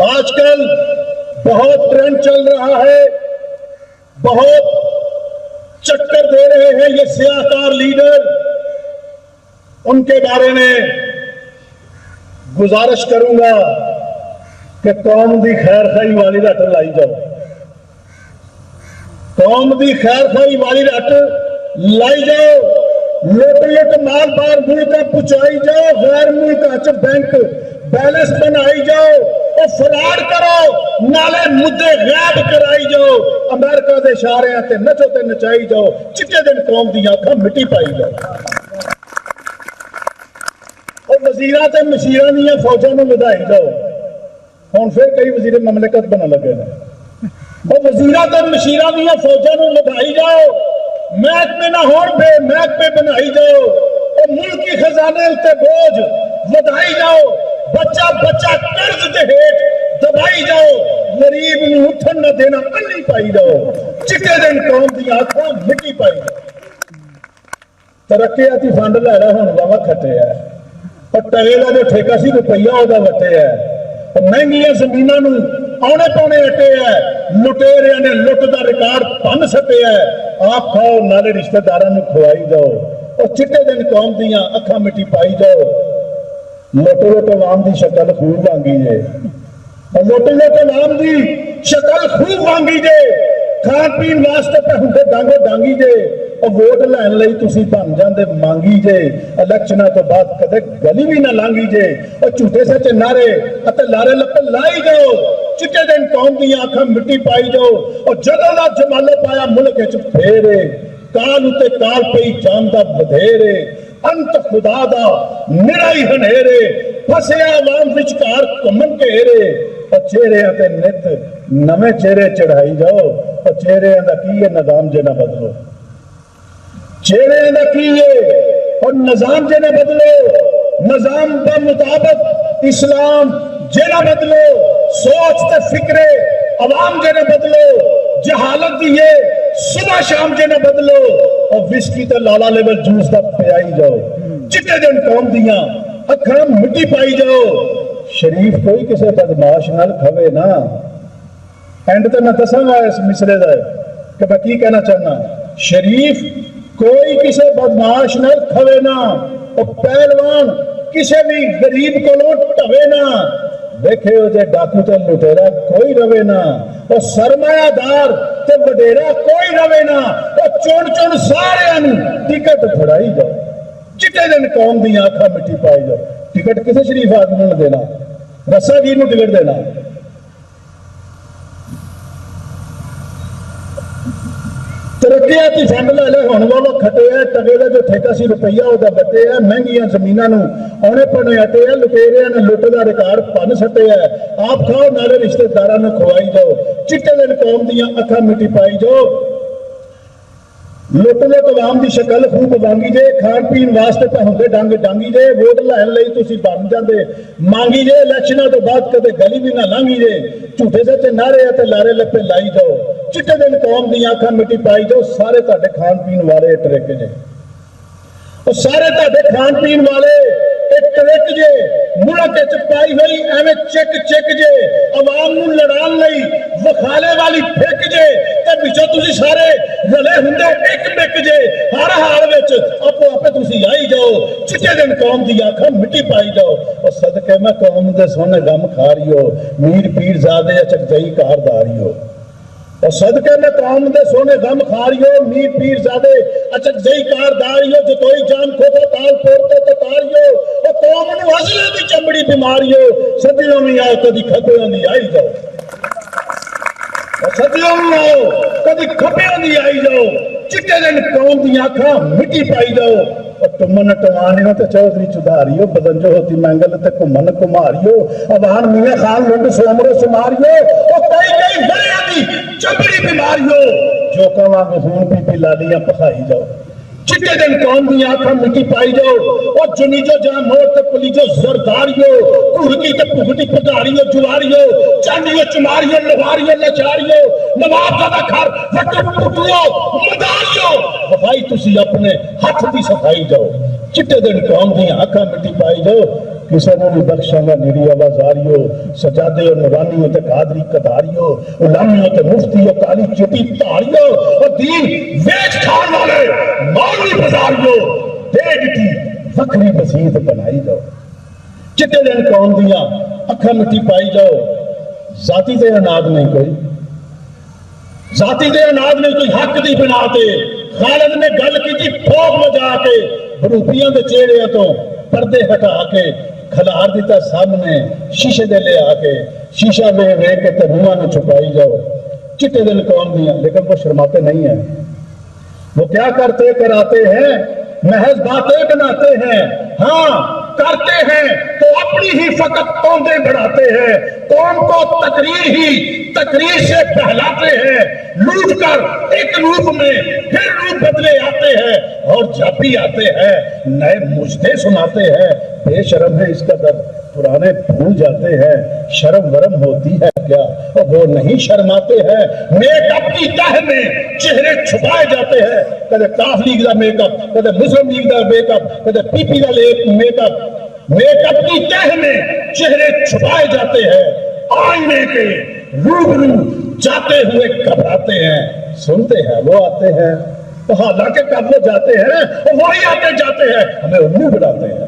آج کل بہت ٹرینڈ چل رہا ہے، بہت چکر دے رہے ہیں یہ سیاہ کار لیڈر، ان کے بارے میں گزارش کروں گا کہ قوم دی خیر خائی والی رٹ لائی جاؤ، قوم دی خیر خائی والی رٹ لائی جاؤ، لوٹ لوٹ مال بار ملکہ پہنچائی جاؤ، غیر ملکہ بینک بیلنس بنائی جاؤ اور فراڈ کرو، نالے مدے غیب کرائی جاؤ، امریکہ دے اشارے تے نچو تے نچائی جاؤ، چٹے دن قوم دی آنکھاں مٹی پائی جاؤ، اور وزیرات تے مشیران دیا فوجوں میں ودائی جاؤ۔ ہوں پھر کئی وزیر مملکت بنا لگے ہیں، اور وزیرات تے مشیران دیا فوجوں میں ودائی جاؤ، محکمے نہ ہون بے محکمے بنائی جاؤ، اور ملکی خزانے تے بوجھ ودائی جاؤ، بچہ بچہ قرض دے ہیٹ دبائی جاؤ، غریب نو اٹھن نہ دینا انہی پائی جاؤ، چٹے دن قوم دی آنکھاں مٹی پائی جاؤ۔ ترقیاتی فنڈ لے رہا ہوں واوا کھٹے ہے، اور ٹگیلا جو ٹھیکہ سی روپیہ ہوگا وٹے ہے، اور مہنگیاں زمیناں نو آنے پونے اٹے ہے، لٹیرے نے لٹ دا ریکارڈ بن سکے ہے، آپ کھاؤ نالے رشتہ داراں نو کھوائی جاؤ، اور چٹے دن قوم دیاں اکھاں مٹی پائی جاؤ۔ لوٹو لوٹو عوام دی شکل خوب وانگی جے، اور لوٹو لوٹو عوام دی شکل خوب وانگی جے، کھان پین واسطے پہ ہوں ڈانگو ڈانگی جے، اور ووٹ لین لئی تسی بن جاندے مانگی جے، الیکشنہ تو بعد کدے گلی بھی نہ لانگی جے، اور جھوٹے سچے نعرے اتے لارے لپے لائی جاؤ، چٹے دن قوم دی آنکھاں مٹی پائی جاؤ، اور جدوں دا جمالے پایا ملک وچ پھیرے، کال اتے کال پئی جاندا بدھیرے، انت خدا دا نرائی ہنیرے، پھسے عوام وچکار کمن گھیرے، اور چہرے آتے نت نمے چہرے چڑھائی جاؤ، اور چہرے آندہ کی یہ نظام جے نہ بدلو، چہرے آندہ کی یہ اور نظام جے نہ بدلو، نظام با مطابق اسلام جے نہ بدلو، سوچ تے فکرے عوام جے نہ بدلو، جہالت دیئے صبح شام جے نہ بدلو، اور وسکی تے لالا لیول جوس دا پیائی جاؤ، چٹے دن قوم دیاں اکھاں مٹی پائی جاؤ۔ شریف کوئی کسے بدماش نال کھوے نا، اینڈ تے میں دساں گا اس مصرے دا کہ میں کی کہنا چاہنا، شریف کوئی کسے بدماش نال کھوے نا، اور پہلوان کسے بھی غریب کو لوٹ ٹوے نا، دیکھے ہو جے ڈاکو تے لٹیرا کوئی روے نا، اور سرمایہ دار تے وڈیرا کوئی روے نا، اور چون چون سارے ان ٹکٹ پھڑائی جاؤ، چٹے دن قوم دی آنکھاں مٹی پائی جاؤ۔ ٹکٹ کسے شریف آدمی نہ دینا، رسا گیر نو ٹکٹ دینا، ترقیاتی فنڈ لے لے ہون والا کھٹے ہے، ٹگیلا جو ٹھیکہ سی روپیہ ہوتا بٹے ہے، مہنگیاں زمیناں نو آنے پڑنے اٹے ہے، لٹیرے نے لٹ دا ریکارڈ بن سٹے ہے، آپ کھاؤ نالے رشتہ داراں نو کھوائی جاؤ، چٹے دن قوم دیاں اکھاں مٹی پائی جاؤ۔ لوٹ لوٹ عوام دی شکل خوب وانگی جے، کھان پین واسطے پہ ہوں ڈانگ ڈانگی جے، ووٹ لین لئی تسی بن جاندے مانگی جے، الیکشنہ تو بعد کدے گلی بھی نہ لانگی جے، جھوٹے سچے نعرے تے لارے لپے لائی جاؤ، چٹے دن قوم دی آنکھاں مٹی پائی جاؤ۔ سارے تہاڈے کھان پین والے ٹرک جے، اور سارے تہاڈے کھان پین والے ٹرک جے، ملک وچ پائی ہوئی ایویں چک چک جے، عوام نو لڑان لئی وکھالے والی پھک جے، تے وچوں تسی سارے رلے ہوندے ایک مک جے، ہر حال وچ آپو آپے تسی آئی جاؤ، چٹے دن قوم دی آنکھاں مٹی پائی جاؤ۔ اور صدقے میں قوم دے سونے غم کھاریو، میر پیر زادے چکجئی کارداریو، اور صدقے میں قوم دے سونے غم کھاریو، میر پیر زادے اچک جئی کارداریو، جو توئی جان کھوتا تال پورتے تتاریو، اور قوم نو حضلے دی چمڑی بیماریو، صدیوں میں آؤ کدی کھپیوں دی آئی جاؤ، اور صدیوں میں آؤ کدی کھپیوں دی آئی جاؤ، چٹے دن قوم دی آنکھاں مٹی پائی جاؤ۔ اور تمن ٹوانیوں تے چودھری چودھاریو، بدن جو ہوتی مینگل تے کمن کماریو، ابان میاں خان لنڈ سومرو سماریو، اور کئی کئی بڑیاں دی چمڑی بیماریو، جو کہاں خون پی پی لالیاں پکھائی جاؤ، چٹے دن قوم دی آنکھاں مٹی پائی جاؤ۔ اور جنیجو جہاں موڑ تے پلیجو زرداریو، کورکی تے پھگٹی پداریو جواریو، چانڈیو چماریو لواریو لچاریو، نواب زدہ کھار وٹو پٹوو مداریو، بھائی تسی اپنے ہاتھ دی صفائی جاؤ، چٹے دن قوم دی آنکھاں مٹی پائی جاؤ۔ کسی نے نہیں بخشاں گا میری آوازاریو سجادے اور نورانیوں تے قادری قداریو غلامیوں تے مفتیوں کالی چٹی تاریو اور دین ویچ کھان والے مولوی بازاریو دیکھ کی وکری بسیط بنائی جاؤ چٹے دن قوم دیاں اکھا مٹی پائی جاؤ ذاتی تے اناد نہیں کوئی ذاتی تے اناد نہیں کوئی حق دی بناتے خالد نے گل کی تھی پھوک بجا کے بروپیاں دے چہرے تو پردے ہٹا کے کھلار دیتا سامنے شیشے دے لے آ کے شیشہ وے کے تنوہ نے چھپائی جاؤ چٹے دل قوم دیا لیکن وہ شرماتے نہیں ہیں وہ کیا کرتے کراتے ہیں محض باتیں بناتے ہیں ہاں کرتے ہیں تو اپنی ہی فقط توندے بڑھاتے ہیں قوم کو تقریر سے بہلاتے ہیں لوٹ کر ایک روپ میں پھر روپ بدلے آتے ہیں اور جب بھی آتے ہیں نئے مجدے سناتے ہیں بے شرم ہے اس کا در پرانے بھول جاتے ہیں شرم ورم ہوتی ہے کیا اور وہ نہیں شرماتے ہیں میک اپ کی تہ میں چہرے چھپائے جاتے ہیں کدے کاف لیگ دا میک اپ کدے مسلم لیگ دا میک اپ کدے پی پی دا میک اپ کی تہ میں چہرے چھپائے جاتے ہیں آئینے کے روبرو جاتے ہوئے گھبراتے ہیں سنتے ہیں وہ آتے ہیں حالانکہ کب وہ جاتے ہیں وہی آتے جاتے ہیں ہمیں الو بناتے ہیں